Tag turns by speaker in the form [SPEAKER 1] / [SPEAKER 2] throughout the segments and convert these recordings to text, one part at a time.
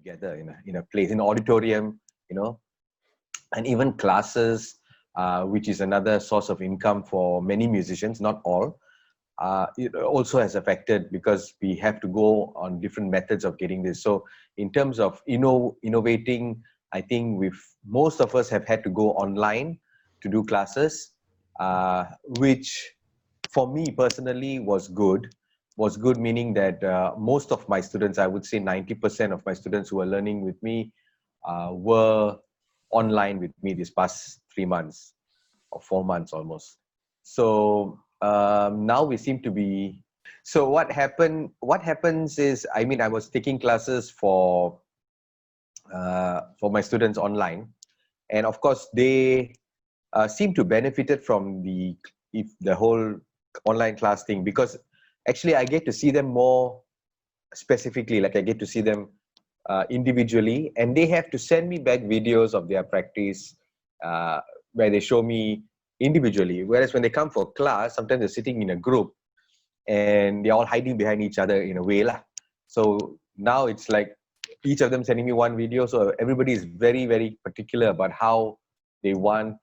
[SPEAKER 1] together in a place, in an auditorium, and even classes, which is another source of income for many musicians, not all. It also has affected because we have to go on different methods of getting this. So in terms of innovating, I think most of us have had to go online to do classes, which for me personally was good. Was good meaning that most of my students, I would say 90% of my students who are learning with me were online with me this past 3 months or 4 months almost. So now we seem to be. So what happens is, I mean, I was taking classes for my students online, and of course they seem to benefited from the whole online class thing, because actually I get to see them more specifically, like I get to see them individually, and they have to send me back videos of their practice where they show me individually. Whereas when they come for class, sometimes they're sitting in a group and they're all hiding behind each other in a way lah. So now it's like each of them sending me one video, so everybody is very, very particular about how they want.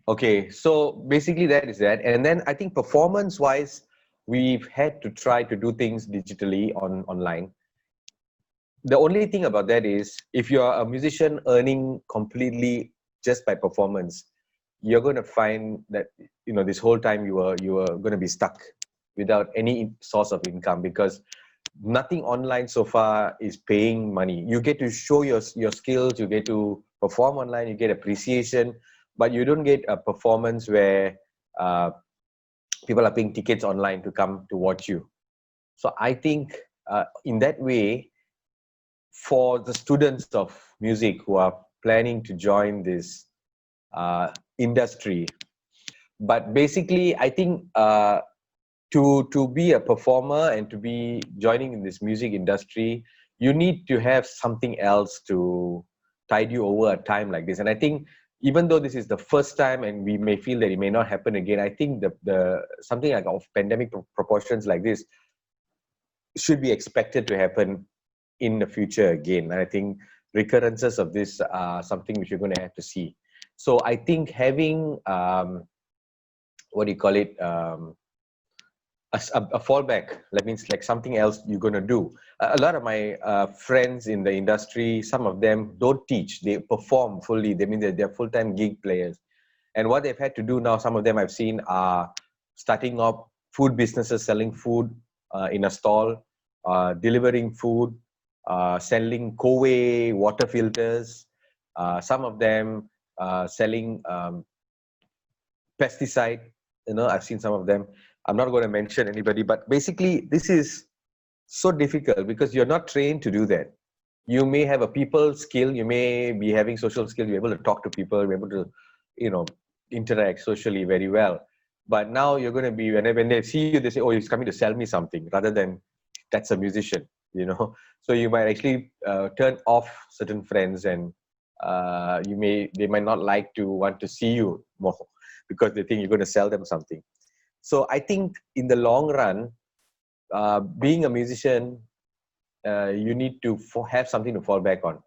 [SPEAKER 1] Okay, so basically that is that. And then I think performance wise, we've had to try to do things digitally online. The only thing about that is, if you're a musician earning completely just by performance, you're going to find that this whole time you are going to be stuck without any source of income, because nothing online so far is paying money. You get to show your skills, you get to perform online, you get appreciation, but you don't get a performance where people are paying tickets online to come to watch you. So I think in that way, for the students of music who are planning to join this industry, but basically I think to be a performer and to be joining in this music industry, you need to have something else to tide you over a time like this. And I think even though this is the first time and we may feel that it may not happen again, I think the something like of pandemic proportions like this should be expected to happen in the future again. And I think recurrences of this are something which you're going to have to see. So I think having a fallback, that means like something else you're going to do. A lot of my friends in the industry, some of them don't teach, they perform fully. They mean that they're full-time gig players. And what they've had to do now, some of them I've seen are starting up food businesses, selling food in a stall, delivering food, selling Kowe water filters, some of them selling pesticide. I've seen some of them. I'm not going to mention anybody, but basically this is so difficult because you're not trained to do that. You may have a people skill, you may be having social skill, you're able to talk to people, you're able to, interact socially very well. But now you're going to be, when they see you, they say, oh, he's coming to sell me something, rather than that's a musician, So you might actually turn off certain friends, and they might not want to see you more because they think you're going to sell them something. So I think in the long run, being a musician, you need to have something to fall back on,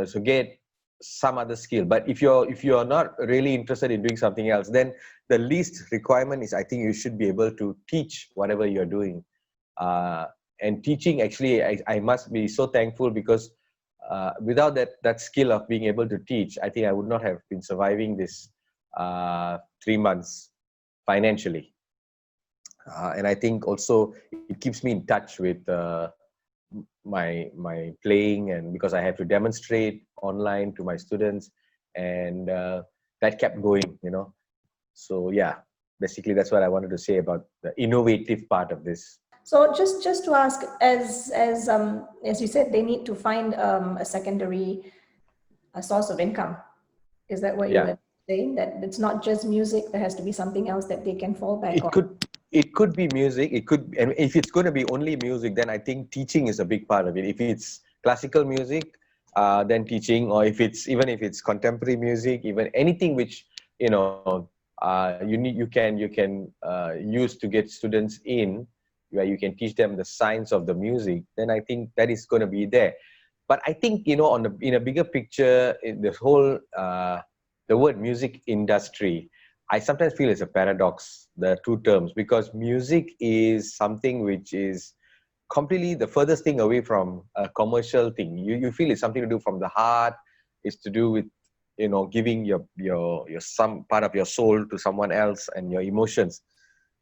[SPEAKER 1] so get some other skill. But if you're not really interested in doing something else, then the least requirement is, I think you should be able to teach whatever you're doing. And teaching, actually, I must be so thankful, because without that skill of being able to teach, I think I would not have been surviving this 3 months financially. And I think also it keeps me in touch with my playing, and because I have to demonstrate online to my students, and that kept going, So yeah, basically that's what I wanted to say about the innovative part of this.
[SPEAKER 2] So just to ask, as you said, they need to find a secondary source of income. Is that what you were saying? That it's not just music, there has to be something else that they can fall back on?
[SPEAKER 1] It could be music. And if it's going to be only music, then I think teaching is a big part of it. If it's classical music, then teaching, or if it's contemporary music, even anything which you can use to get students in, where you can teach them the science of the music, then I think that is going to be there. But I think, you know, in a bigger picture, in the whole, the word music industry, I sometimes feel it's a paradox, the two terms, because music is something which is completely the furthest thing away from a commercial thing. You feel it's something to do from the heart, it's to do with, you know, giving your some part of your soul to someone else and your emotions.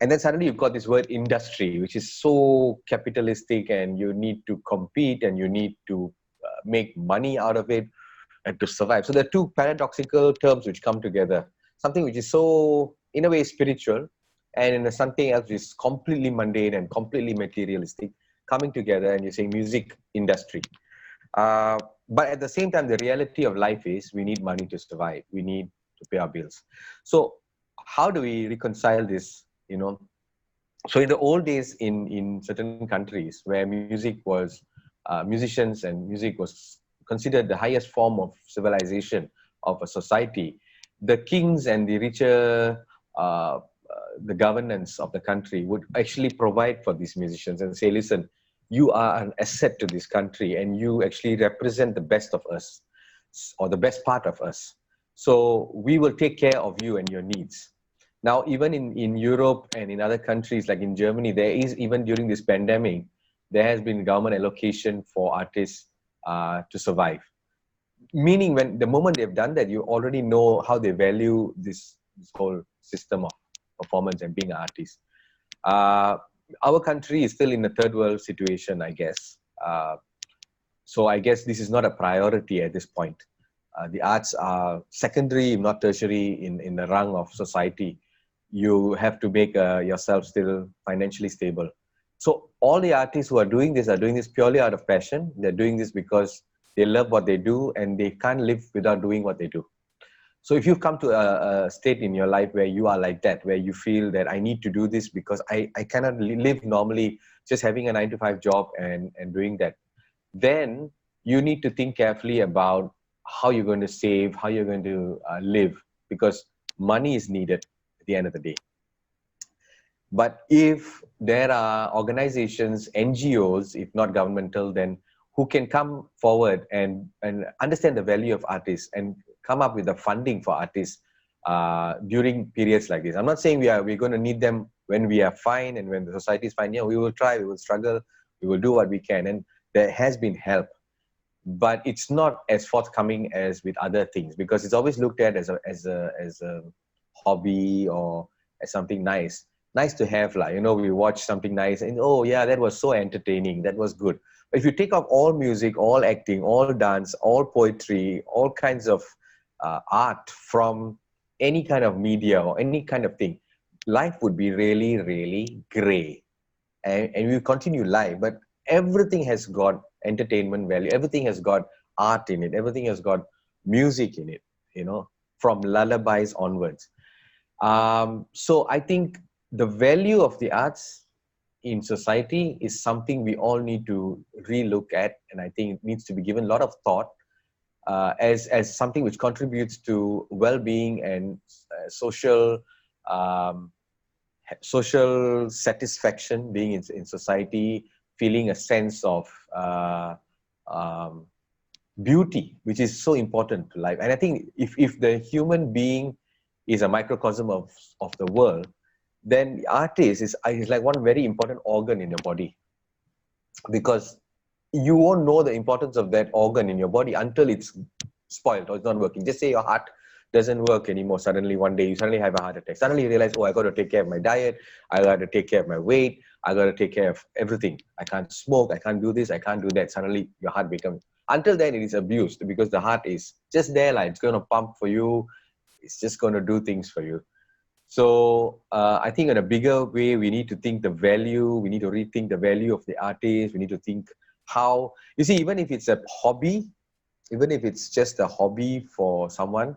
[SPEAKER 1] And then suddenly you've got this word industry, which is so capitalistic, and you need to compete and you need to make money out of it and to survive. So there are two paradoxical terms which come together. Something which is so, in a way, spiritual, and in something else which is completely mundane and completely materialistic, coming together, and you're saying music industry. Uh, but at the same time, the reality of life is we need money to survive. We need to pay our bills. So how do we reconcile this, you know? So in the old days, in certain countries where music was, musicians and music was considered the highest form of civilization of a society, the kings and the richer, the governance of the country would actually provide for these musicians and say, listen, you are an asset to this country and you actually represent the best of us, or the best part of us. So we will take care of you and your needs. Now, even in Europe and in other countries, like in Germany, there is, even during this pandemic, there has been government allocation for artists to survive. Meaning, when the moment they've done that, you already know how they value this whole system of performance and being an artist. Our country is still in a third world situation, I guess. So I guess this is not a priority at this point. The arts are secondary, if not tertiary, in the rung of society. You have to make yourself still financially stable. So all the artists who are doing this purely out of passion. They're doing this because they love what they do and they can't live without doing what they do. So if you've come to a state in your life where you are like that, where you feel that I need to do this because I cannot live normally just having a 9-to-5 job and doing that, then you need to think carefully about how you're going to save, how you're going to live, because money is needed at the end of the day. But if there are organizations, NGOs, if not governmental, then who can come forward and understand the value of artists and come up with the funding for artists during periods like this. I'm not saying we're going to need them when we are fine and when the society is fine. Yeah, we will try, we will struggle, we will do what we can. And there has been help, but it's not as forthcoming as with other things, because it's always looked at as a hobby or as something nice to have, like, you know, we watch something nice and, oh yeah, that was so entertaining, that was good. But if you take off all music, all acting, all dance, all poetry, all kinds of art from any kind of media or any kind of thing, life would be really, really gray. And we will continue life, but everything has got entertainment value, everything has got art in it, everything has got music in it, you know, from lullabies onwards. So I think the value of the arts in society is something we all need to relook at, and I think it needs to be given a lot of thought as something which contributes to well-being and social satisfaction, being in society, feeling a sense of beauty, which is so important to life. And I think if the human being is a microcosm of the world, then the artist is like one very important organ in your body, because you won't know the importance of that organ in your body until it's spoiled or it's not working. Just say your heart doesn't work anymore. Suddenly one day you suddenly have a heart attack. Suddenly you realize, oh, I got to take care of my diet, I got to take care of my weight, I got to take care of everything. I can't smoke, I can't do this, I can't do that. Suddenly your heart becomes, until then it is abused, because the heart is just there, like it's going to pump for you, it's just going to do things for you. So I think in a bigger way, we need to think the value, we need to rethink the value of the artist, we need to think how, you see, even if it's a hobby, even if it's just a hobby for someone,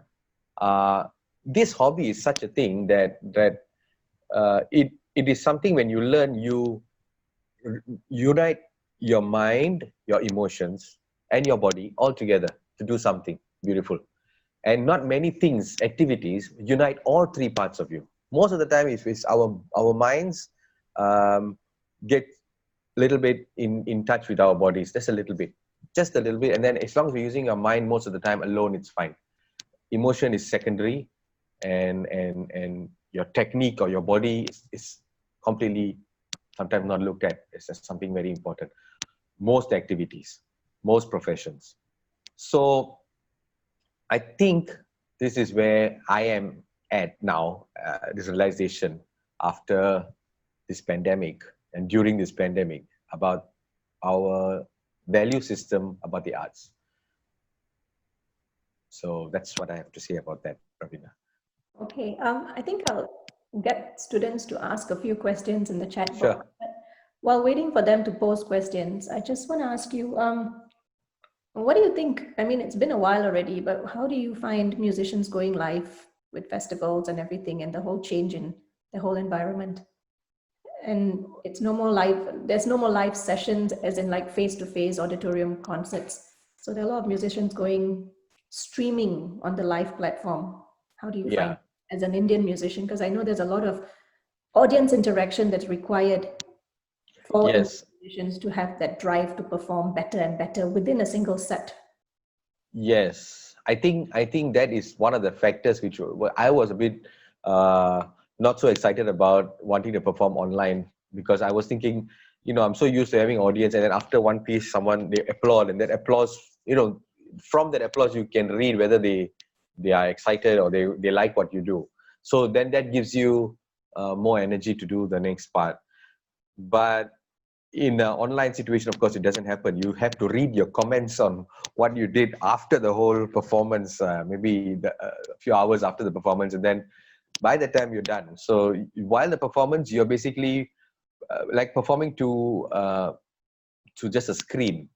[SPEAKER 1] this hobby is such a thing that it is something, when you learn, you unite your mind, your emotions, and your body all together to do something beautiful. And not many things, activities, unite all three parts of you. Most of the time, it's our minds get a little bit in touch with our bodies, just a little bit. just a little bit. And then as long as you're using your mind most of the time alone, it's fine. Emotion is secondary, and your technique or your body is completely sometimes not looked at. It's just something very important. Most activities, most professions. So I think this is where I am at now, this realization after this pandemic and during this pandemic about our value system about the arts. So that's what I have to say about that, Pravina.
[SPEAKER 2] Okay, I think I'll get students to ask a few questions in the chat box.
[SPEAKER 1] Sure.
[SPEAKER 2] But while waiting for them to pose questions, I just want to ask you, what do you think? I mean, it's been a while already, but how do you find musicians going live with festivals and everything, and the whole change in the whole environment? And it's no more live, there's no more live sessions as in like face-to-face auditorium concerts. So there are a lot of musicians going streaming on the live platform. How do you find as an Indian musician? Because I know there's a lot of audience interaction that's required for Indian musicians to have that drive to perform better and better within a single set.
[SPEAKER 1] Yes, I think that is one of the factors which I was a bit not so excited about wanting to perform online, because I was thinking, you know, I'm so used to having audience, and then after one piece, they applaud, and that applause, you know, from that applause you can read whether they are excited or they like what you do. So then that gives you more energy to do the next part. But in an online situation, of course, it doesn't happen. You have to read your comments on what you did after the whole performance, maybe a few hours after the performance, and then by the time you're done. So while the performance, you're basically like performing to just a screen.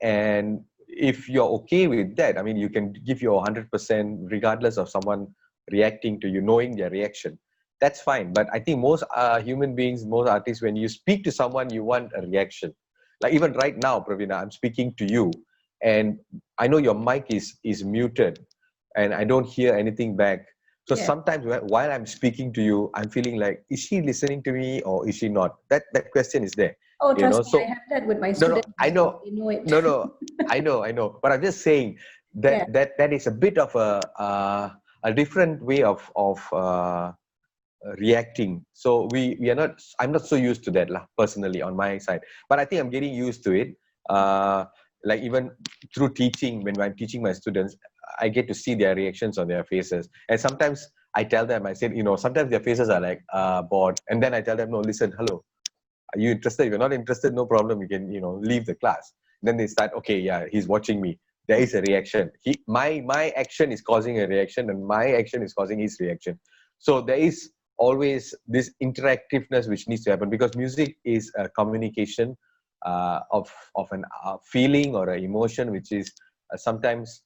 [SPEAKER 1] And if you're okay with that, I mean, you can give your 100% regardless of someone reacting to you, knowing their reaction. That's fine. But I think most human beings, most artists, when you speak to someone, you want a reaction. Like even right now, Pravina, I'm speaking to you, and I know your mic is muted, and I don't hear anything back. So sometimes while I'm speaking to you, I'm feeling like, is she listening to me or is she not? That question is there.
[SPEAKER 2] Oh, trust me, I have that with my students.
[SPEAKER 1] No, I know.
[SPEAKER 2] They know it.
[SPEAKER 1] No, I know. But I'm just saying that that is a bit of a different way of reacting. So we are not. I'm not so used to that, personally, on my side. But I think I'm getting used to it. Like even through teaching, when I'm teaching my students, I get to see their reactions on their faces. And sometimes I tell them, I said, you know, sometimes their faces are like bored, and then I tell them, no, listen, hello. Are you interested? If you're not interested, no problem. You can, you know, leave the class. Then they start, okay, yeah, he's watching me. There is a reaction. My action is causing a reaction, and my action is causing his reaction. So there is always this interactiveness which needs to happen, because music is a communication of an feeling or an emotion, which is sometimes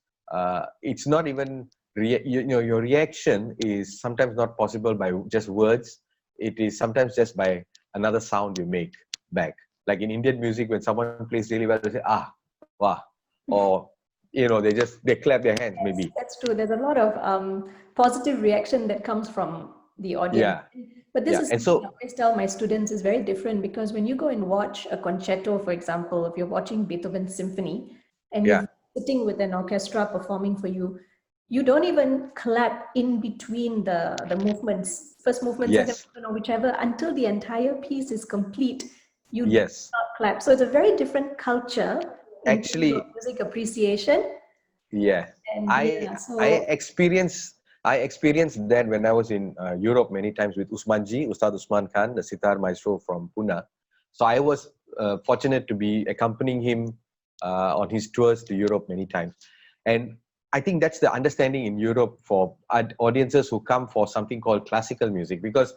[SPEAKER 1] it's not even your reaction is sometimes not possible by just words. It is sometimes just by another sound you make back. Like in Indian music, when someone plays really well, they say, ah, wow. Or, you know, they clap their hands, maybe.
[SPEAKER 2] That's true. There's a lot of positive reaction that comes from the audience.
[SPEAKER 1] Yeah.
[SPEAKER 2] But this is
[SPEAKER 1] and
[SPEAKER 2] something I always tell my students is very different, because when you go and watch a concerto, for example, if you're watching Beethoven's symphony and you're sitting with an orchestra performing for you, you don't even clap in between the movements, first movement, second movement, or whichever, until the entire piece is complete. You do not clap. So it's a very different culture in terms of music appreciation.
[SPEAKER 1] I experienced that when I was in Europe many times with Ustad Usman Khan, the sitar maestro from Pune. So I was fortunate to be accompanying him on his tours to Europe many times. And I think that's the understanding in Europe for audiences who come for something called classical music, because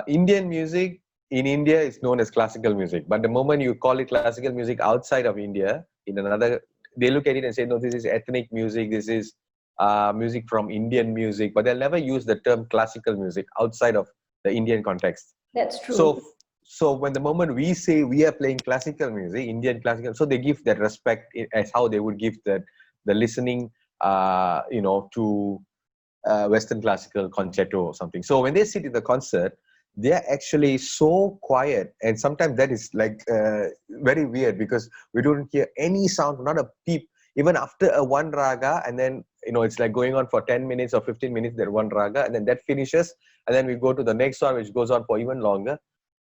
[SPEAKER 1] Indian music in India is known as classical music. But the moment you call it classical music outside of India, in another, they look at it and say, no, this is ethnic music, this is music from Indian music, but they'll never use the term classical music outside of the Indian context.
[SPEAKER 2] That's true.
[SPEAKER 1] So when the moment we say we are playing classical music, Indian classical, so they give that respect as how they would give the listening, to Western classical concerto or something. So when they sit in the concert, they're actually so quiet, and sometimes that is like very weird because we don't hear any sound, not a peep, even after a one raga, and then it's like going on for 10 minutes or 15 minutes, there one raga, and then that finishes, and then we go to the next one, which goes on for even longer.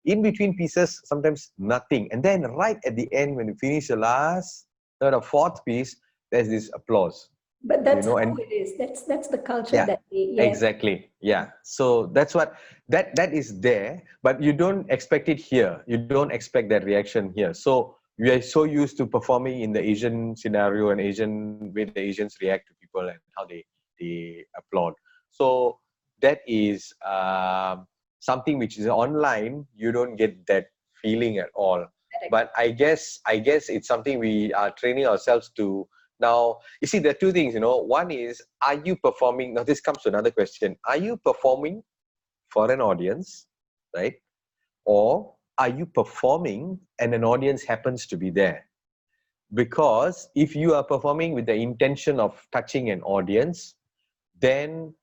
[SPEAKER 1] In between pieces, sometimes nothing, and then right at the end, when we finish the last, third or fourth piece, there's this applause.
[SPEAKER 2] But that's how
[SPEAKER 1] And
[SPEAKER 2] it is. That's the culture
[SPEAKER 1] yeah,
[SPEAKER 2] that they, yes.
[SPEAKER 1] exactly. Yeah. So that's what that is there, but you don't expect it here. You don't expect that reaction here. So we are so used to performing in the Asian scenario and Asian way the Asians react to people and how they applaud. So that is something which is online. You don't get that feeling at all. But I guess it's something we are training ourselves to. Now, you see, there are two things, One is, are you performing? Now, this comes to another question. Are you performing for an audience, right? Or are you performing and an audience happens to be there? Because if you are performing with the intention of touching an audience, then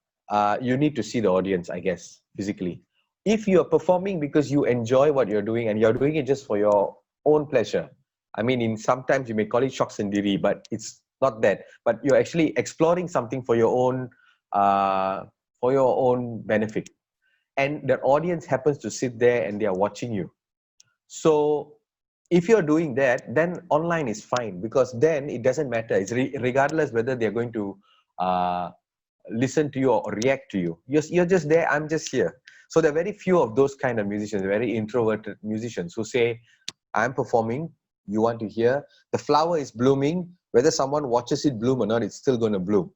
[SPEAKER 1] you need to see the audience, I guess, physically. If you're performing because you enjoy what you're doing and you're doing it just for your own pleasure, I mean, sometimes you may call it shock sendiri, but it's not that. But you're actually exploring something for your own benefit, and the audience happens to sit there and they are watching you. So if you're doing that, then online is fine, because then it doesn't matter. It's regardless whether they're going to listen to you or react to you. You're just there, I'm just here. So there are very few of those kind of musicians, very introverted musicians who say, I'm performing, you want to hear. The flower is blooming, whether someone watches it bloom or not, it's still going to bloom.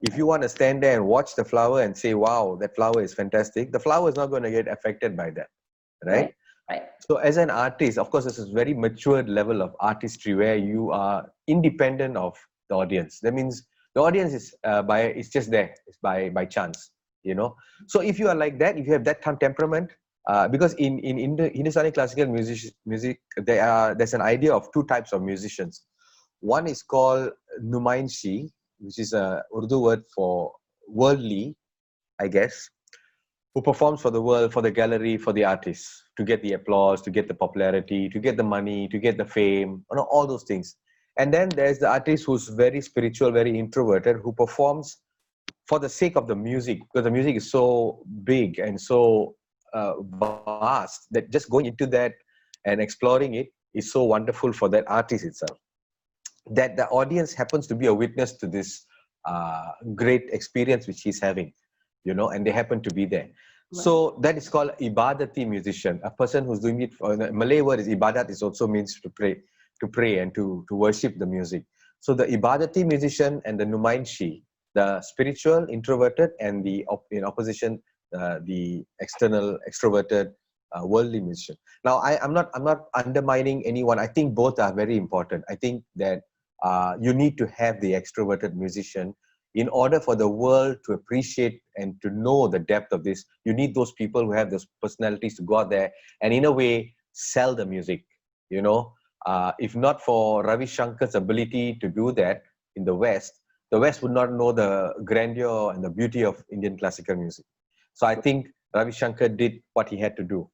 [SPEAKER 1] If you want to stand there and watch the flower and say, wow, that flower is fantastic, the flower is not going to get affected by that, right?
[SPEAKER 2] Right.
[SPEAKER 1] So as an artist, of course, this is a very matured level of artistry where you are independent of the audience. That means the audience is it's just there. It's by chance, So if you are like that, if you have that temperament, because in Hindustani classical music, there's an idea of two types of musicians. One is called numainshi, which is a Urdu word for worldly, I guess, who performs for the world, for the gallery, for the artists, to get the applause, to get the popularity, to get the money, to get the fame, all those things. And then there's the artist who's very spiritual, very introverted, who performs for the sake of the music, because the music is so big and so vast that just going into that and exploring it is so wonderful for that artist itself, that the audience happens to be a witness to this great experience which he's having, and they happen to be there. Right. So that is called ibadati musician, a person who's doing it for, the Malay word is ibadat, is also means to pray and to worship the music. So the ibadati musician and the numainshi, the spiritual introverted, and the in opposition the external extroverted worldly musician. Now I'm not undermining anyone. I think both are very important. I think that you need to have the extroverted musician in order for the world to appreciate and to know the depth of this. You need those people who have those personalities to go out there and in a way sell the music. If not for Ravi Shankar's ability to do that in the West would not know the grandeur and the beauty of Indian classical music. So I think Ravi Shankar did what he had to do.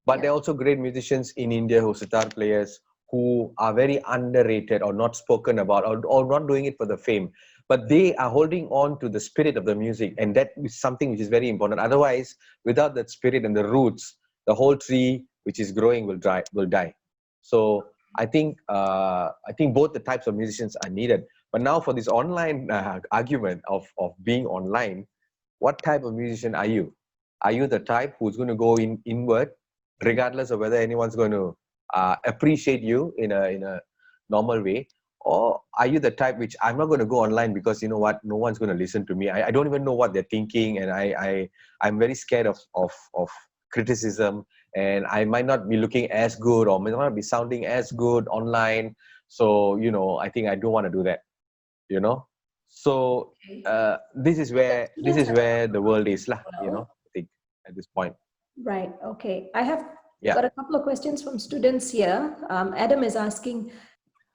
[SPEAKER 1] But there are also great musicians in India who are sitar players who are very underrated or not spoken about, or not doing it for the fame. But they are holding on to the spirit of the music, and that is something which is very important. Otherwise, without that spirit and the roots, the whole tree which is growing will die. So I think both the types of musicians are needed. But now for this online argument of being online, what type of musician are you? Are you the type who's going to go inward, regardless of whether anyone's going to appreciate you in a normal way? Or are you the type which, I'm not going to go online because you know what, no one's going to listen to me. I don't even know what they're thinking, and I'm very scared of criticism, and I might not be looking as good or might not be sounding as good online. So, I think I don't want to do that, So this is where the world is, I think, at this point.
[SPEAKER 2] Right. Okay. I have got a couple of questions from students here. Adam is asking,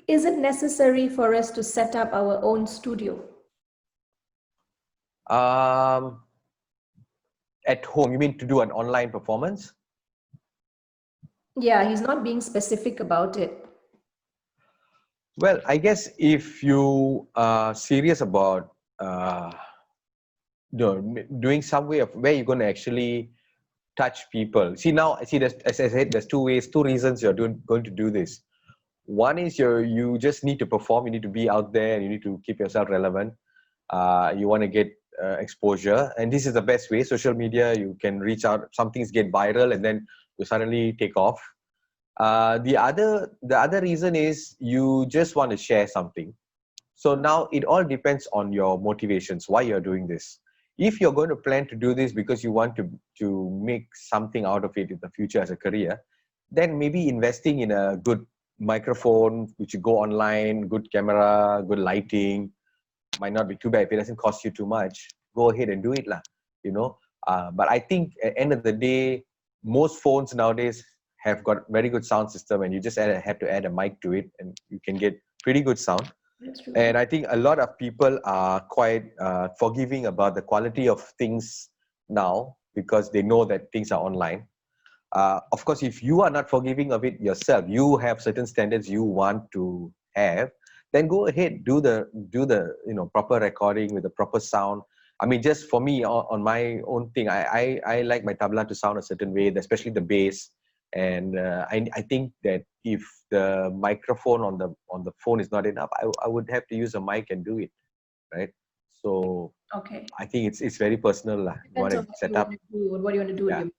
[SPEAKER 2] is it necessary for us to set up our own studio?
[SPEAKER 1] at home, you mean to do an online performance?
[SPEAKER 2] Yeah, he's not being specific about it.
[SPEAKER 1] Well, I guess if you are serious about doing some way of where you're going to actually touch people. See now, there's, as I said, there's two reasons you're going to do this. One is you just need to perform, you need to be out there, and you need to keep yourself relevant. You want to get exposure, and this is the best way. Social media, you can reach out, some things get viral, and then you suddenly take off. The other reason is you just want to share something. So now it all depends on your motivations, why you're doing this. If you're going to plan to do this because you want to make something out of it in the future as a career, then maybe investing in a good microphone, which you go online, good camera, good lighting, might not be too bad. If it doesn't cost you too much, go ahead and do it lah. But I think at the end of the day, most phones nowadays have got very good sound system, and you just have to add a mic to it, and you can get pretty good sound. And I think a lot of people are quite forgiving about the quality of things now because they know that things are online. Of course, if you are not forgiving of it yourself, you have certain standards you want to have, then go ahead, do the proper recording with the proper sound. I mean, just for me on my own thing, I like my tabla to sound a certain way, especially the bass. And I think that if the microphone on the phone is not enough, I would have to use a mic and do it, right? So
[SPEAKER 2] okay,
[SPEAKER 1] I think it's very personal.
[SPEAKER 2] depends on what you want to do with your music.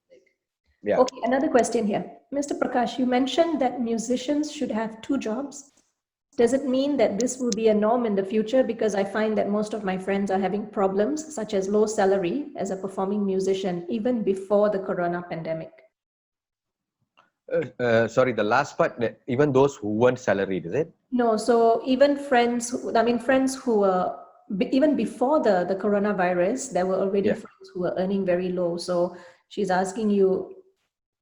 [SPEAKER 1] Yeah.
[SPEAKER 2] Okay, another question here. Mr. Prakash, you mentioned that musicians should have 2 jobs. Does it mean that this will be a norm in the future? Because I find that most of my friends are having problems, such as low salary as a performing musician, even before the corona pandemic.
[SPEAKER 1] Sorry, the last part, even those who weren't salaried, is it?
[SPEAKER 2] No, so even friends who were, even before the coronavirus, there were already friends who were earning very low. So she's asking you,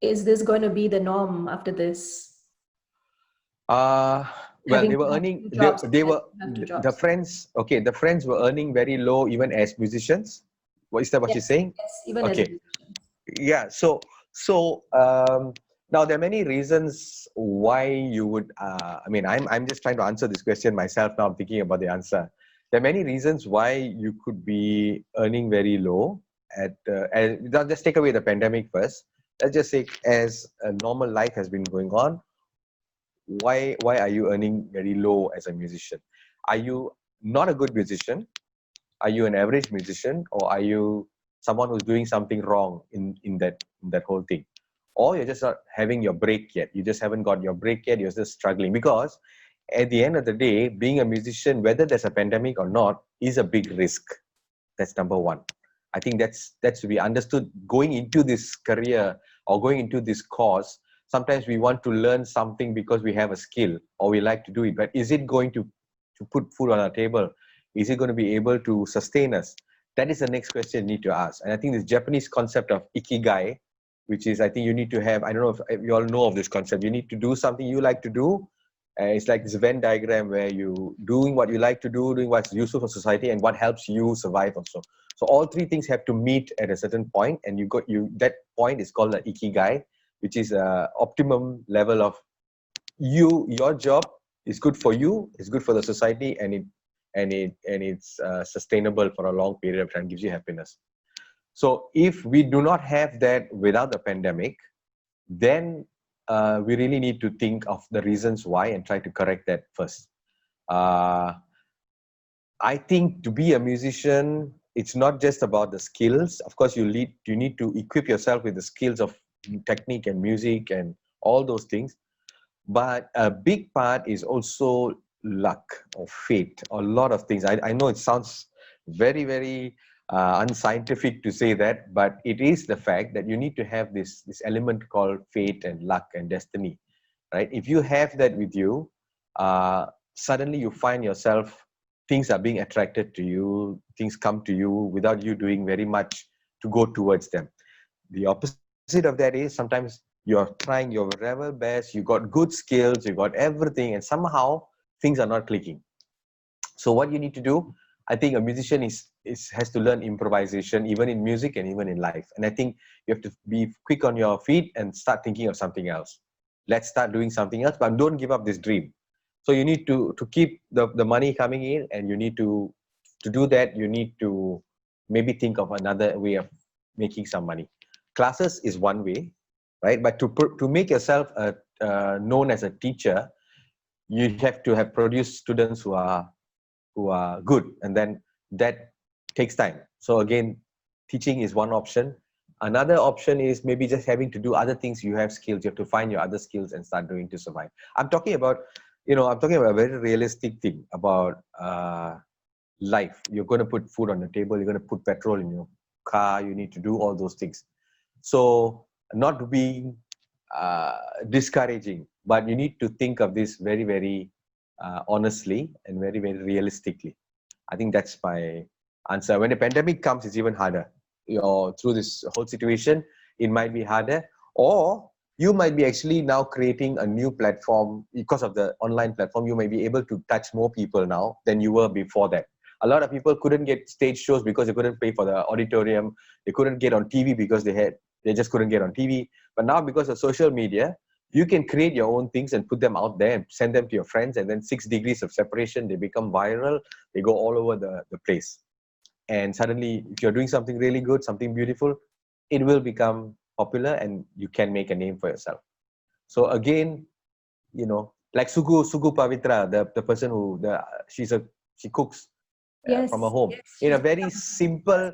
[SPEAKER 2] is this going to be the norm after this?
[SPEAKER 1] Well, they were earning, the friends were earning very low even as musicians. Is that what you're saying?
[SPEAKER 2] Yes, even as musicians.
[SPEAKER 1] Yeah, so now there are many reasons why you would, I'm just trying to answer this question myself now. I'm thinking about the answer. There are many reasons why you could be earning very low just take away the pandemic first. Let's just say as a normal life has been going on, why are you earning very low as a musician? Are you not a good musician? Are you an average musician? Or are you someone who's doing something wrong in that whole thing? Or you're just not having your break yet. You just haven't got your break yet. You're just struggling. Because at the end of the day, being a musician, whether there's a pandemic or not, is a big risk. That's number one. I think that's to be understood. Going into this career or going into this course, sometimes we want to learn something because we have a skill or we like to do it. But is it going to put food on our table? Is it going to be able to sustain us? That is the next question you need to ask. And I think this Japanese concept of ikigai, which is, I think you need to have, I don't know if you all know of this concept. You need to do something you like to do. It's like this Venn diagram where you doing what you like to do, doing what's useful for society, and what helps you survive also. So all 3 things have to meet at a certain point, and that point is called the ikigai, which is a optimum level of your job is good for you, it's good for the society, and it's sustainable for a long period of time, gives you happiness. So if we do not have that without the pandemic, then we really need to think of the reasons why and try to correct that first. I think to be a musician, it's not just about the skills. Of course, you need to equip yourself with the skills of technique and music and all those things. But a big part is also luck or fate or a lot of things. I know it sounds very, very unscientific to say that, but it is the fact that you need to have this element called fate and luck and destiny, right? If you have that with you, suddenly you find yourself, things are being attracted to you, things come to you without you doing very much to go towards them. The opposite of that is sometimes you're trying your level best, you got good skills, you got everything, and somehow things are not clicking. So what you need to do, I think a musician has to learn improvisation, even in music and even in life. And I think you have to be quick on your feet and start thinking of something else. Let's start doing something else, but don't give up this dream. So you need to keep the money coming in, and you need to do that, you need to maybe think of another way of making some money. Classes is one way, right? But to make yourself known as a teacher, you have to have produced students who are good, and then that takes time. So again, teaching is one option. Another option is maybe just having to do other things. You have skills, you have to find your other skills and start doing to survive. I'm talking about a very realistic thing about life. You're going to put food on the table, you're going to put petrol in your car, you need to do all those things. So not being discouraging, but you need to think of this very, very honestly and very, very realistically. I think that's my answer. When the pandemic comes, it's even harder. Through this whole situation, it might be harder, or you might be actually now creating a new platform because of the online platform. You might be able to touch more people now than you were before that. A lot of people couldn't get stage shows because they couldn't pay for the auditorium. They couldn't get on TV because they just couldn't get on TV. But now, because of social media, you can create your own things and put them out there and send them to your friends. And then 6 degrees of separation, they become viral. They go all over the place. And suddenly, if you're doing something really good, something beautiful, it will become popular and you can make a name for yourself. So again, like Sugu Pavitra, the person who, she cooks from her home in a very simple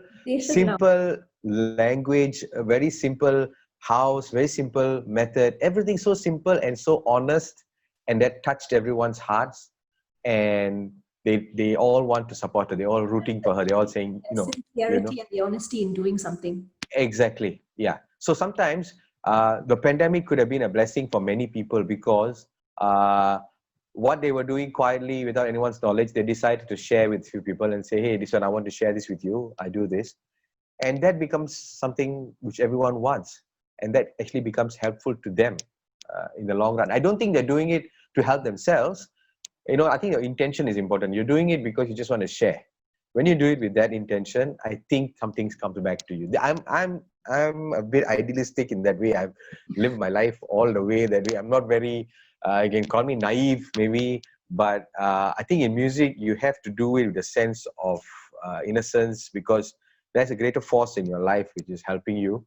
[SPEAKER 1] language, a very simple house, very simple method, everything so simple and so honest, and that touched everyone's hearts. And they all want to support her. They're all rooting for her. They're all saying,
[SPEAKER 2] sincerity and the honesty in doing something.
[SPEAKER 1] Exactly. Yeah. So sometimes the pandemic could have been a blessing for many people, because what they were doing quietly without anyone's knowledge, they decided to share with few people and say, hey, this one, I want to share this with you. I do this. And that becomes something which everyone wants. And that actually becomes helpful to them in the long run. I don't think they're doing it to help themselves. I think your intention is important. You're doing it because you just want to share. When you do it with that intention, I think something comes back to you. I'm a bit idealistic in that way. I've lived my life all the way that way. I'm not very, you can call me naive maybe, but I think in music, you have to do it with a sense of innocence, because there's a greater force in your life which is helping you.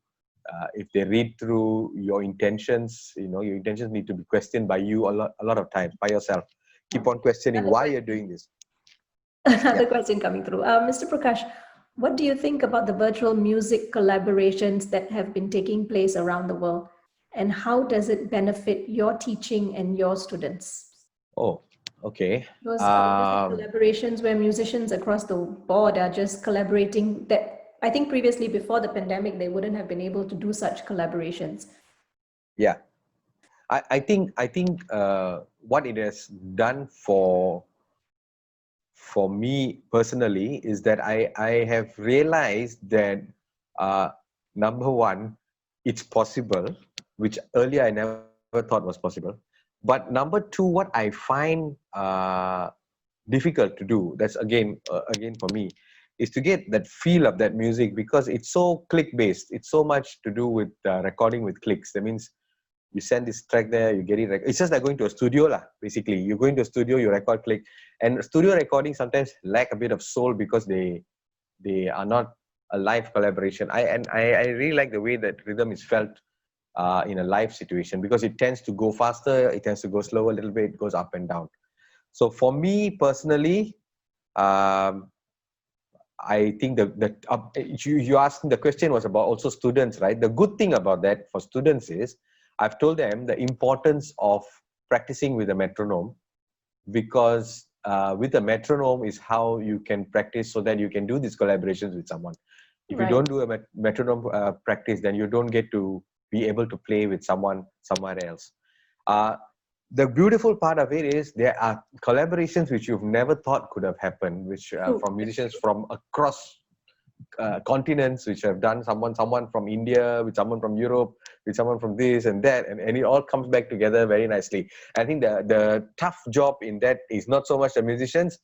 [SPEAKER 1] If they read through your intentions, your intentions need to be questioned by you a lot of times, by yourself. Keep on questioning why you're doing this.
[SPEAKER 2] Another question coming through. Mr. Prakash, what do you think about the virtual music collaborations that have been taking place around the world? And how does it benefit your teaching and your students?
[SPEAKER 1] Oh, okay.
[SPEAKER 2] Those collaborations where musicians across the board are just collaborating, that I think previously, before the pandemic, they wouldn't have been able to do such collaborations.
[SPEAKER 1] Yeah. I think what it has done for me personally is that I have realized that number one, it's possible, which earlier I never thought was possible. But number two, what I find difficult to do, that's again for me, is to get that feel of that music, because it's so click based. It's so much to do with recording with clicks. That means you send this track there, you get it. It's just like going to a studio lah. Basically, you go into a studio, you record, click, and studio recording sometimes lack a bit of soul because they are not a live collaboration. I really like the way that rhythm is felt in a live situation, because it tends to go faster, it tends to go slower a little bit, it goes up and down. So for me personally, I think you asked, the question was about also students, right? The good thing about that for students is I've told them the importance of practicing with a metronome, because with a metronome is how you can practice so that you can do these collaborations with someone. If you don't do a metronome practice, then you don't get to be able to play with someone somewhere else. The beautiful part of it is there are collaborations which you've never thought could have happened, which from musicians from across continents, which have done, someone from India with someone from Europe with someone from this and that, and it all comes back together very nicely. I think the tough job in that is not so much the musicians,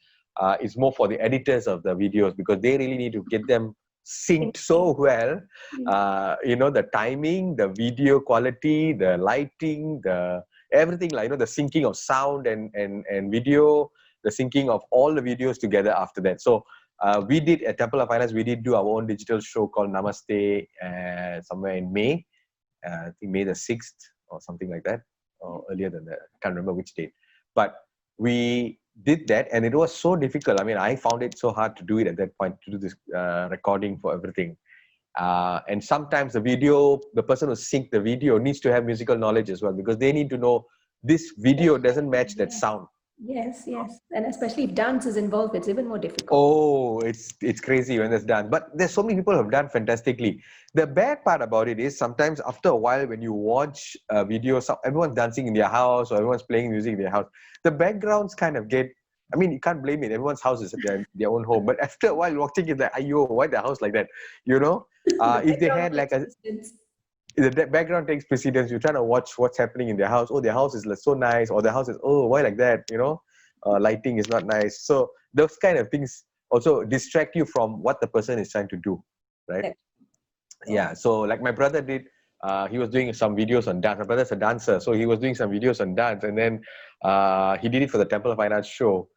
[SPEAKER 1] is more for the editors of the videos, because they really need to get them synced so well. The timing, the video quality, the lighting, the everything, like, the syncing of sound and video, the syncing of all the videos together after that. So we did at Temple of Finance, we did do our own digital show called Namaste somewhere in May. I think May the 6th or something like that, or earlier than that. I can't remember which date. But we did that, and it was so difficult. I mean, I found it so hard to do it at that point, to do this recording for everything. And sometimes the person who synced the video needs to have musical knowledge as well, because they need to know this video doesn't match that sound.
[SPEAKER 2] Yes, yes. And especially if dance is involved, it's even more difficult.
[SPEAKER 1] Oh, it's crazy when there's dance. But there's so many people who have done fantastically. The bad part about it is sometimes after a while when you watch a video, everyone's dancing in their house or everyone's playing music in their house, the backgrounds kind of get, I mean, you can't blame it. Everyone's house is their own home. But after a while watching it, like, ayo, why the house like that? If they had like the background takes precedence. You're trying to watch what's happening in their house. Oh, their house is so nice, or their house is, oh, why like that? Lighting is not nice. So those kind of things also distract you from what the person is trying to do, right? Yeah. So like my brother did, he was doing some videos on dance. My brother's a dancer, so he was doing some videos on dance, and then he did it for the Temple of Finance show.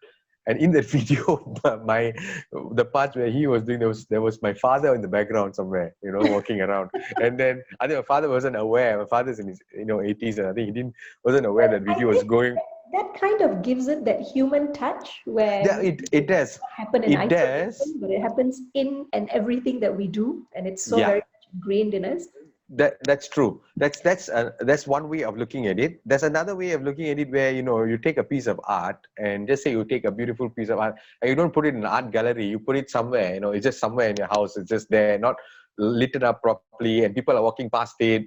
[SPEAKER 1] And in that video, the part where he was doing, there was my father in the background somewhere, walking around. And then I think my father wasn't aware. My father's in his 80s, and I think he wasn't aware that video was going.
[SPEAKER 2] That kind of gives it that human touch where
[SPEAKER 1] it does
[SPEAKER 2] happen in isolation, but it happens in and everything that we do, and it's so very ingrained in us.
[SPEAKER 1] That's true. That's one way of looking at it. There's another way of looking at it where you take a piece of art, and just say you take a beautiful piece of art and you don't put it in an art gallery. You put it somewhere. It's just somewhere in your house. It's just there, not lit up properly, and people are walking past it.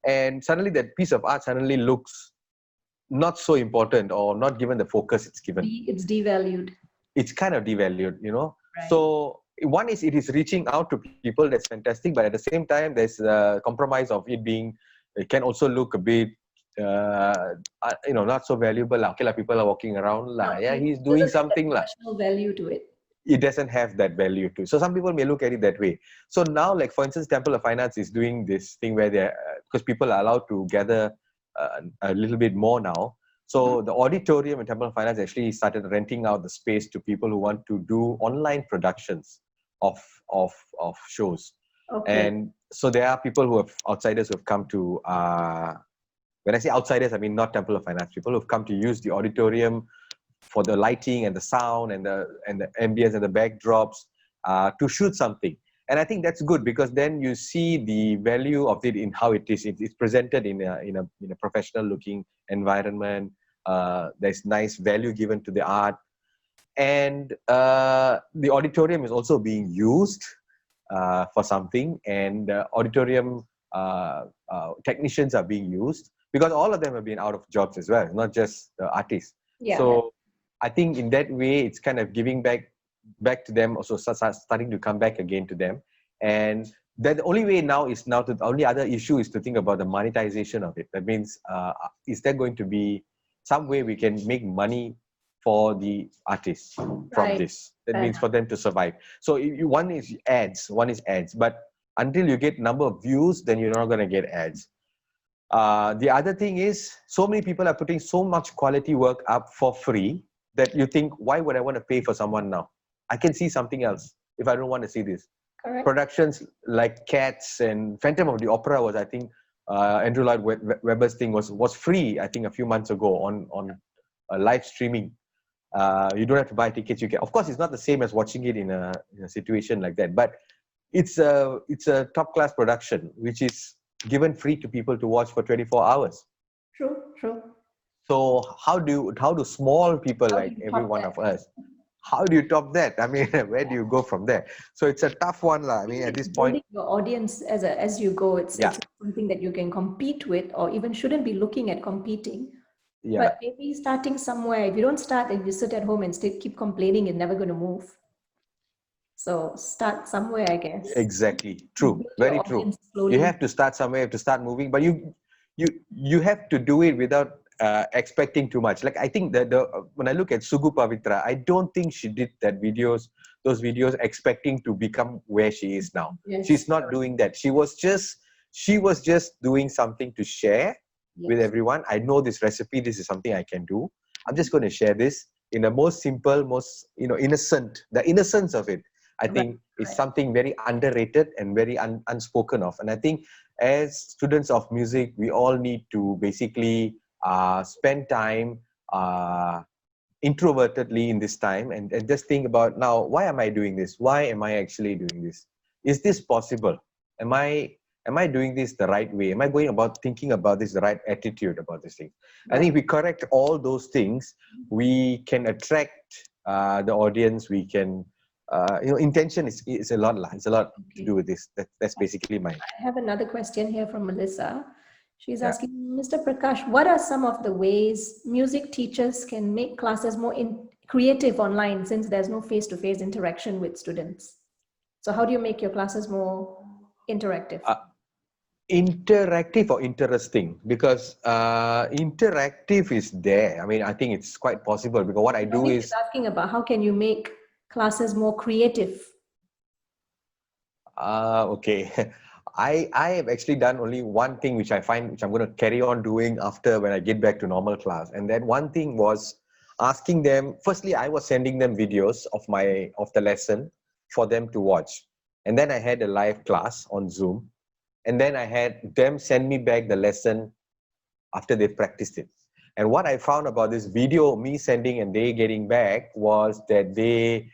[SPEAKER 1] And suddenly that piece of art suddenly looks not so important, or not given the focus it's given.
[SPEAKER 2] It's devalued.
[SPEAKER 1] It's kind of devalued.
[SPEAKER 2] Right.
[SPEAKER 1] So one is, it is reaching out to people. That's fantastic, but at the same time there's a compromise of it can also look a bit not so valuable. Okay, people are walking around, he's doing something,
[SPEAKER 2] personal value to it.
[SPEAKER 1] It doesn't have that value to it. So some people may look at it that way. So now, like for instance, Temple of Finance is doing this thing where because people are allowed to gather a little bit more now. So the auditorium in Temple of Finance actually started renting out the space to people who want to do online productions of shows. Okay. And so there are people outsiders who have come to, when I say outsiders, I mean not Temple of Finance, people who have come to use the auditorium for the lighting and the sound and the ambience and the backdrops to shoot something. And I think that's good, because then you see the value of it in how it is. It's presented in a professional looking environment. There's nice value given to the art. And the auditorium is also being used for something, and auditorium technicians are being used, because all of them have been out of jobs as well, not just the artists. Yeah. So I think in that way, it's kind of giving back to them, also starting to come back again to them. And the only way now is the only other issue is to think about the monetization of it. That means, is there going to be some way we can make money for the artists from this? That means for them to survive. So one is ads, but until you get number of views, then you're not going to get ads. The other thing is, so many people are putting so much quality work up for free that you think, why would I want to pay for someone now? I can see something else if I don't want to see this. Correct. Productions like Cats and Phantom of the Opera was, I think, Andrew Lloyd Webber's thing was free, I think, a few months ago on live streaming. You don't have to buy tickets. You can, of course, it's not the same as watching it in a situation like that, but it's a top class production which is given free to people to watch for 24 hours.
[SPEAKER 2] True.
[SPEAKER 1] So how do small people like every one of us, how do you top that? I mean, where do you go from there? So it's a tough one, I mean, at this point.
[SPEAKER 2] Your audience as you go, it's something that you can compete with, or even shouldn't be looking at competing. Yeah. But maybe starting somewhere. If you don't start and you sit at home and keep complaining, you're never going to move. So start somewhere, I guess.
[SPEAKER 1] Exactly. True. Very true. Slowly. You have to start somewhere. You have to start moving, but you have to do it without expecting too much. Like I think that when I look at Sugu Pavitra, I don't think she did those videos expecting to become where she is now.
[SPEAKER 2] Yes.
[SPEAKER 1] She's not doing that. She was just doing something to share with everyone. I know this recipe. This is something I can do. I'm just going to share this in the most simple, most innocent. The innocence of it, I think, is something very underrated and very unspoken of. And I think as students of music, we all need to basically spend time introvertedly in this time and just think about, now, why am I doing this? Why am I actually doing this? Is this possible? Am I doing this the right way? Am I going about thinking about this the right attitude about this thing? I think if we correct all those things, we can attract the audience. We can, intention is a lot. It's a lot to do with this. That's basically mine.
[SPEAKER 2] I have another question here from Melissa. She's asking, Mr. Prakash, what are some of the ways music teachers can make classes more creative online, since there's no face-to-face interaction with students? So how do you make your classes more interactive?
[SPEAKER 1] Interactive or interesting? Because interactive is there. I mean, I think it's quite possible, because what I do is
[SPEAKER 2] asking about how can you make classes more creative?
[SPEAKER 1] Okay. I have actually done only one thing, which I find, which I'm going to carry on doing after when I get back to normal class. And that one thing was asking them, firstly, I was sending them videos of the lesson for them to watch. And then I had a live class on Zoom. And then I had them send me back the lesson after they practiced it. And what I found about this video, me sending and they getting back, was that they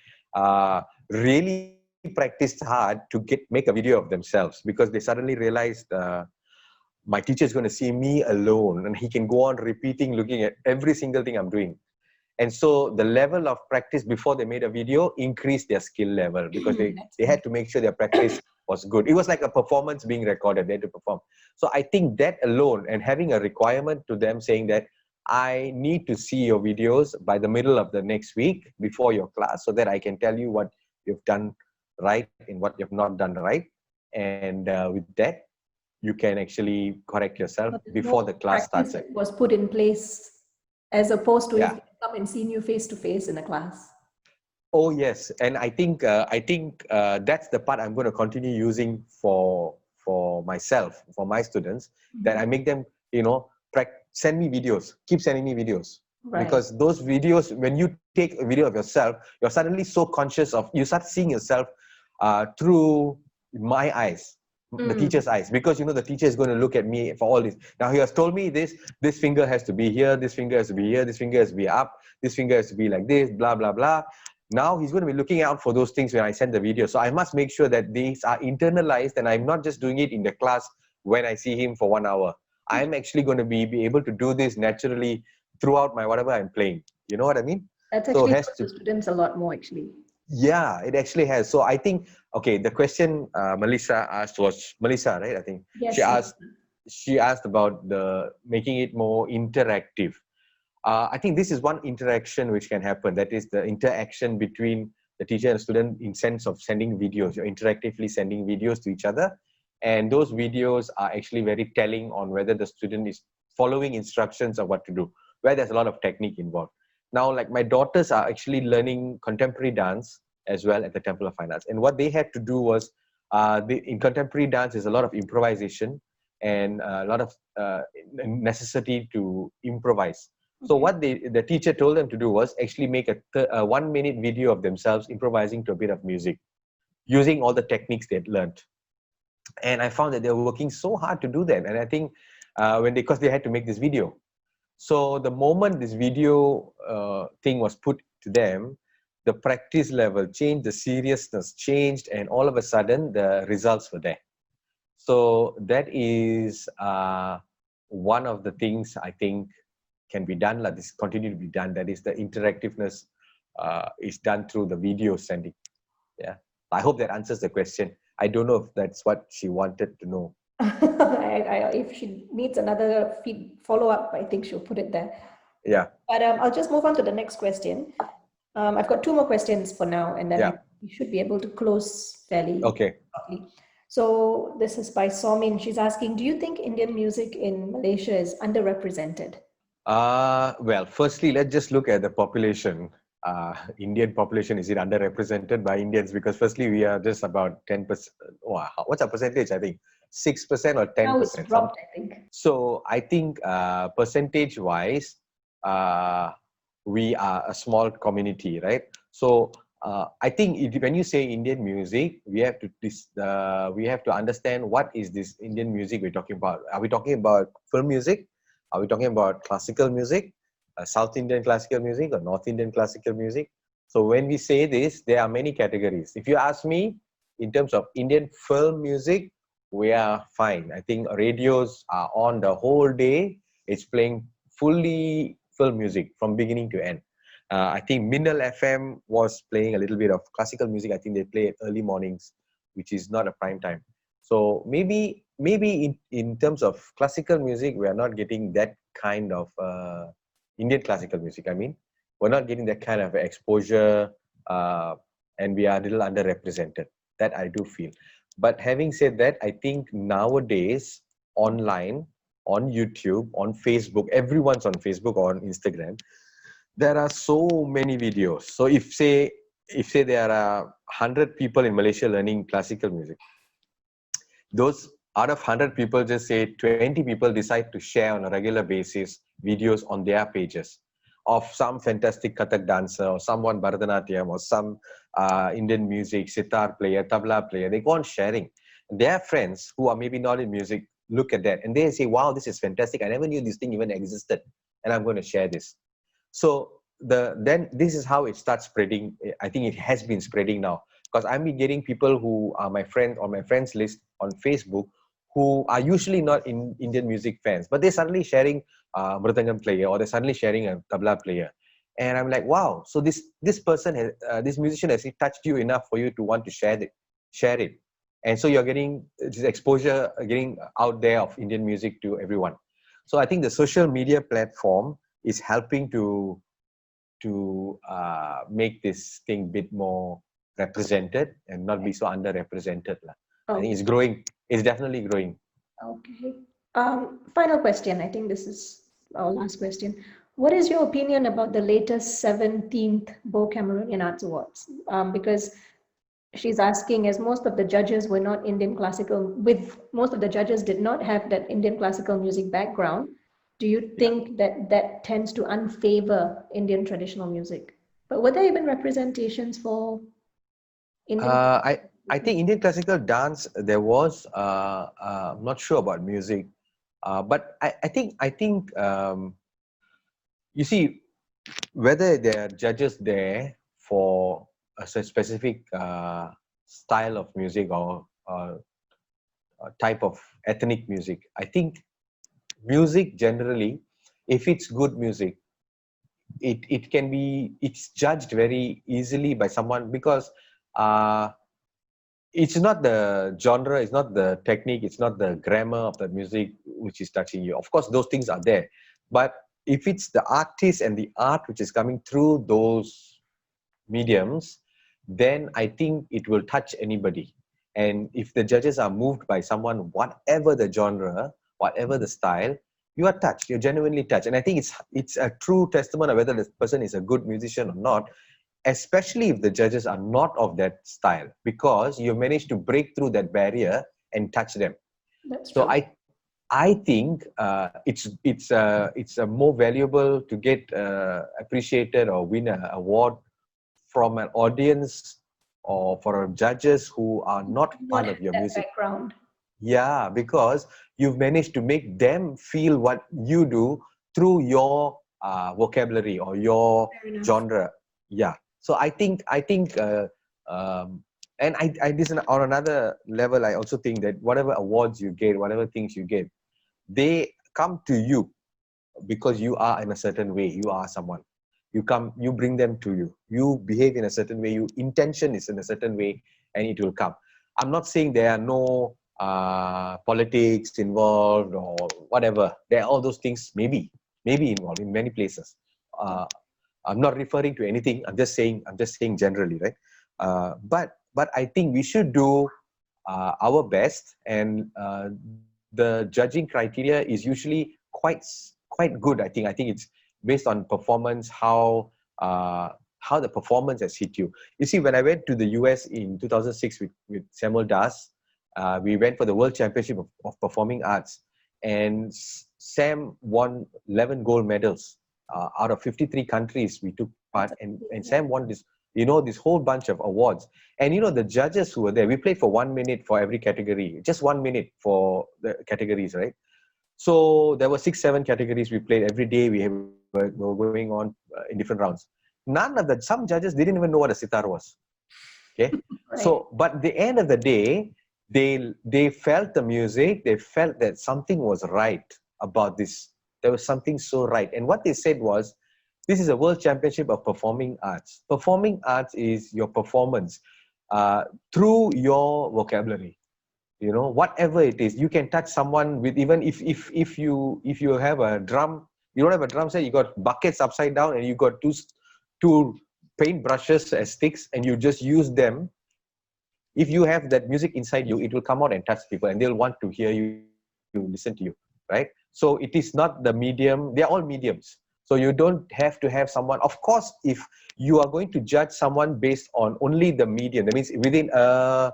[SPEAKER 1] really practiced hard to make a video of themselves, because they suddenly realized my teacher is going to see me alone and he can go on repeating, looking at every single thing I'm doing. And so the level of practice before they made a video increased their skill level, because they had to make sure their practice was good. It was like a performance being recorded. They had to perform. So I think that alone, and having a requirement to them saying that I need to see your videos by the middle of the next week before your class, so that I can tell you what you've done right and what you've not done right. And with that, you can actually correct yourself before the class starts.
[SPEAKER 2] It was put in place as opposed to if they come and see you face to face in a class.
[SPEAKER 1] Oh yes, and I think that's the part I'm going to continue using for myself, for my students, that I make them, send me videos, keep sending me videos. Right. Because those videos, when you take a video of yourself, you're suddenly so conscious of, you start seeing yourself through my eyes, the teacher's eyes, because the teacher is going to look at me for all this. Now he has told me this finger has to be here, this finger has to be here, this finger has to be up, this finger has to be like this, blah, blah, blah. Now he's going to be looking out for those things when I send the video. So I must make sure that these are internalized, and I'm not just doing it in the class when I see him for 1 hour. I'm actually going to be able to do this naturally throughout my whatever I'm playing. You know what I mean?
[SPEAKER 2] That's actually helps the students a lot more, actually.
[SPEAKER 1] Yeah, it actually has. So I think, okay, the question Melissa asked was, Melissa, right? I think yes, she asked about making it more interactive. I think this is one interaction which can happen. That is the interaction between the teacher and student, in sense of sending videos. You're interactively sending videos to each other. And those videos are actually very telling on whether the student is following instructions of what to do, where there's a lot of technique involved. Now, like my daughters are actually learning contemporary dance as well at the Temple of Fine Arts. And what they had to do was, in contemporary dance, there's a lot of improvisation and a lot of necessity to improvise. So what the teacher told them to do was actually make a 1 minute video of themselves improvising to a bit of music, using all the techniques they'd learned. And I found that they were working so hard to do that. And I think because they had to make this video. So the moment this video thing was put to them, the practice level changed, the seriousness changed, and all of a sudden the results were there. So that is one of the things I think can be done, like this continue to be done. That is the interactiveness is done through the video sending. Yeah, I hope that answers the question. I don't know if that's what she wanted to know.
[SPEAKER 2] If she needs another follow-up, I think she'll put it there.
[SPEAKER 1] Yeah.
[SPEAKER 2] But I'll just move on to the next question. I've got 2 more questions for now, and then we should be able to close fairly shortly. So this is by Somin. She's asking, do you think Indian music in Malaysia is underrepresented?
[SPEAKER 1] Well, firstly, let's just look at the population. Indian population, is it underrepresented by Indians? Because firstly, we are just about 10%. Wow, what's our percentage? I think 6% or
[SPEAKER 2] Now it's
[SPEAKER 1] 10%.
[SPEAKER 2] dropped, I think.
[SPEAKER 1] So I think percentage-wise, uh, we are a small community, right? So I think when you say Indian music, we have to understand what is this Indian music we're talking about. Are we talking about film music? Are we talking about classical music, South Indian classical music, or North Indian classical music? So when we say this, there are many categories. If you ask me, in terms of Indian film music, we are fine. I think radios are on the whole day. It's playing fully film music from beginning to end. I think Minnal FM was playing a little bit of classical music. I think they play at early mornings, which is not a prime time. So maybe in terms of classical music, we are not getting that kind of Indian classical music. I mean, we're not getting that kind of exposure, and we are a little underrepresented. That I do feel. But having said that, I think nowadays online, on YouTube, on Facebook, everyone's on Facebook or on Instagram. There are so many videos. So if say there are 100 people in Malaysia learning classical music, those out of 100 people, just say 20 people decide to share on a regular basis videos on their pages of some fantastic Kathak dancer or someone Bharatanatyam or some Indian music, sitar player, tabla player. They go on sharing. Their friends who are maybe not in music look at that and they say, wow, this is fantastic. I never knew this thing even existed and I'm going to share this. So then this is how it starts spreading. I think it has been spreading now because I'm getting people who are my friends on my friends list on Facebook who are usually not in Indian music fans, but they're suddenly sharing Mridangam player or they're suddenly sharing a tabla player. And I'm like, wow, so this person has this musician has touched you enough for you to want to share it. And so you're getting this exposure, getting out there of Indian music to everyone. So I think the social media platform is helping to make this thing a bit more represented and not be so underrepresented. I think it's growing. It's definitely growing.
[SPEAKER 2] Okay. Final question. I think this is our last question. What is your opinion about the latest 17th Bo Cameroonian Arts Awards? Because she's asking, as most of the judges were not Indian classical, most of the judges did not have that Indian classical music background. Do you think that tends to unfavor Indian traditional music? But were there even representations for Indian?
[SPEAKER 1] I think Indian classical dance there was. I'm not sure about music, but I think you see whether there are judges there for a specific style of music or type of ethnic music. I think music generally, if it's good music, it's judged very easily by someone because it's not the genre, it's not the technique, it's not the grammar of the music which is touching you. Of course, those things are there, but if it's the artist and the art which is coming through those mediums, then I think it will touch anybody. And if the judges are moved by someone, whatever the genre, whatever the style, you are touched, you're genuinely touched. And I think it's a true testament of whether this person is a good musician or not, especially if the judges are not of that style, because you managed to break through that barrier and touch them.
[SPEAKER 2] That's
[SPEAKER 1] So
[SPEAKER 2] true.
[SPEAKER 1] I think it's more valuable to get appreciated or win an award from an audience or for judges who are not part of your
[SPEAKER 2] That
[SPEAKER 1] music.
[SPEAKER 2] background.
[SPEAKER 1] Yeah, because you've managed to make them feel what you do through your vocabulary or your genre. Yeah. So I think, and I this on another level, I also think that whatever awards you get, whatever things you get, they come to you because you are in a certain way. You are someone. You bring them to you. You behave in a certain way. Your intention is in a certain way, and it will come. I'm not saying there are no politics involved or whatever. There are all those things maybe involved in many places. I'm not referring to anything. I'm just saying generally, right? But I think we should do our best, and the judging criteria is usually quite good. I think it's based on performance, how the performance has hit you. You see, when I went to the US in 2006 with Samuel Das, we went for the World Championship of Performing Arts, and Sam won 11 gold medals out of 53 countries we took part, and Sam won this, this whole bunch of awards. And the judges who were there, we played for 1 minute for every category, just 1 minute for the categories, right? So there were 6-7 categories we played every day. We were going on in different rounds. Some judges didn't even know what a sitar was. Okay. Right. So, but at the end of the day, they felt the music, they felt that something was right about this. There was something so right. And what they said was, this is a World Championship of Performing Arts. Performing arts is your performance through your vocabulary. Whatever it is, you can touch someone with, even if you have a drum, you don't have a drum set, you got buckets upside down, and you got two paint brushes as sticks, and you just use them. If you have that music inside you, it will come out and touch people, and they'll want to hear you, listen to you, right? So it is not the medium, they're all mediums. So you don't have to have someone. Of course, if you are going to judge someone based on only the medium, that means within a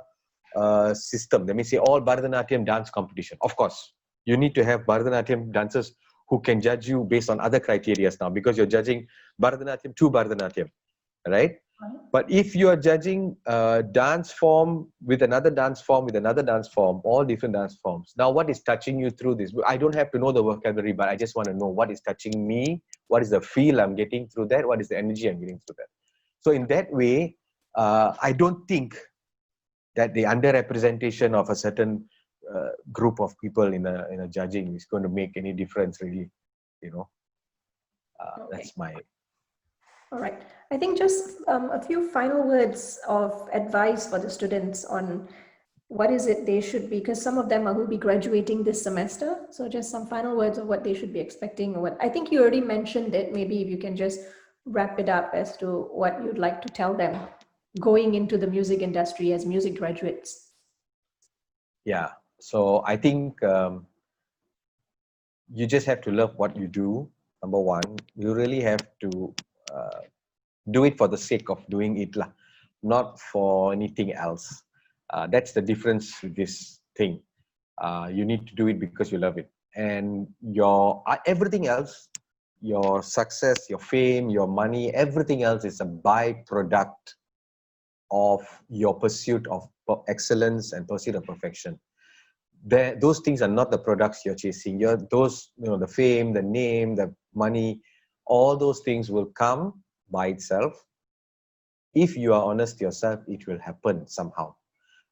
[SPEAKER 1] system, that means say all Bharatanatyam dance competition. Of course, you need to have Bharatanatyam dancers who can judge you based on other criteria now, because you're judging Bharatanatyam to Bharatanatyam, right? But if you are judging dance form with another dance form, with another dance form, all different dance forms. Now, what is touching you through this? I don't have to know the vocabulary, but I just want to know what is touching me, what is the feel I'm getting through that, what is the energy I'm getting through that. So in that way, I don't think that the underrepresentation of a certain group of people in a judging is going to make any difference, really. Okay. That's my...
[SPEAKER 2] All right. I think just a few final words of advice for the students on what is it they should be, because some of them will be graduating this semester. So just some final words of what they should be expecting, or what I think you already mentioned it. Maybe if you can just wrap it up as to what you'd like to tell them going into the music industry as music graduates.
[SPEAKER 1] Yeah. So I think you just have to love what you do. Number one, you really have to do it for the sake of doing it, not for anything else. That's the difference with this thing. You need to do it because you love it. And your everything else, your success, your fame, your money, everything else is a byproduct of your pursuit of excellence and pursuit of perfection. Those things are not the products you're chasing. The fame, the name, the money, all those things will come by itself. If you are honest to yourself, it will happen somehow.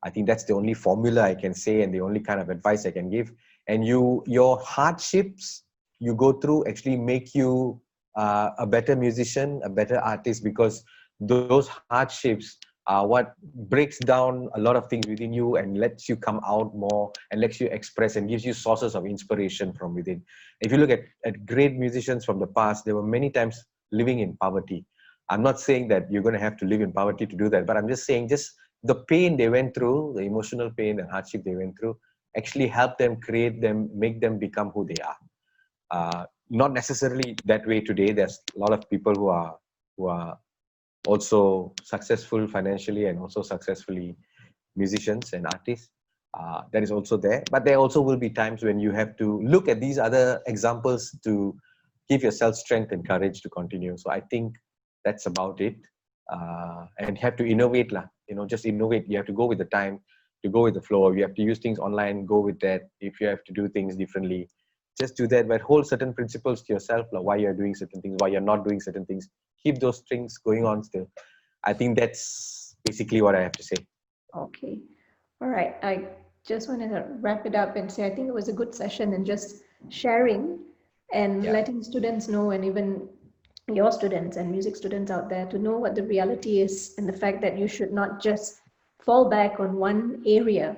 [SPEAKER 1] I think that's the only formula I can say, and the only kind of advice I can give. And your hardships you go through actually make you a better musician, a better artist, because those hardships are what breaks down a lot of things within you and lets you come out more and lets you express and gives you sources of inspiration from within. If you look at great musicians from the past, they were many times living in poverty. I'm not saying that you're going to have to live in poverty to do that, but I'm just saying just the pain they went through, the emotional pain and hardship they went through, actually helped them, create them, make them become who they are. Not necessarily that way today. There's a lot of people who are also successful financially and also successfully musicians and artists. That is also there. But there also will be times when you have to look at these other examples to give yourself strength and courage to continue. So I think that's about it. And you have to innovate, just innovate. You have to go with the time, to go with the flow. You have to use things online, go with that. If you have to do things differently, just do that. But hold certain principles to yourself, why you're doing certain things, why you're not doing certain things. Keep those things going on still. I think that's basically what I have to say.
[SPEAKER 2] Okay. All right. I just wanted to wrap it up and say, I think it was a good session, and just sharing and letting students know, and even your students and music students out there, to know what the reality is, and the fact that you should not just fall back on one area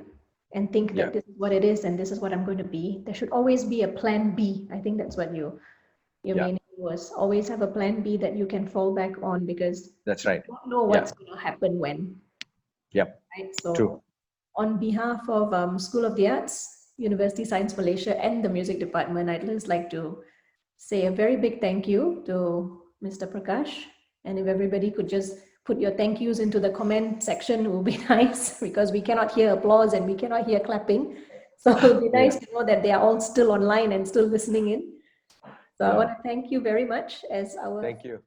[SPEAKER 2] and think that this is what it is and this is what I'm going to be. There should always be a plan B. I think that's what your main aim was. Always have a plan B that you can fall back on, because
[SPEAKER 1] that's right.
[SPEAKER 2] You don't know what's going to happen when.
[SPEAKER 1] Yep.
[SPEAKER 2] Right. So
[SPEAKER 1] true.
[SPEAKER 2] On behalf of School of the Arts, University Science Malaysia, and the music department, I'd just like to say a very big thank you to Mr. Prakash. And if everybody could just put your thank yous into the comment section, it would be nice, because we cannot hear applause and we cannot hear clapping. So it would be nice to know that they are all still online and still listening in. So I want to thank you very much as our
[SPEAKER 1] Thank you.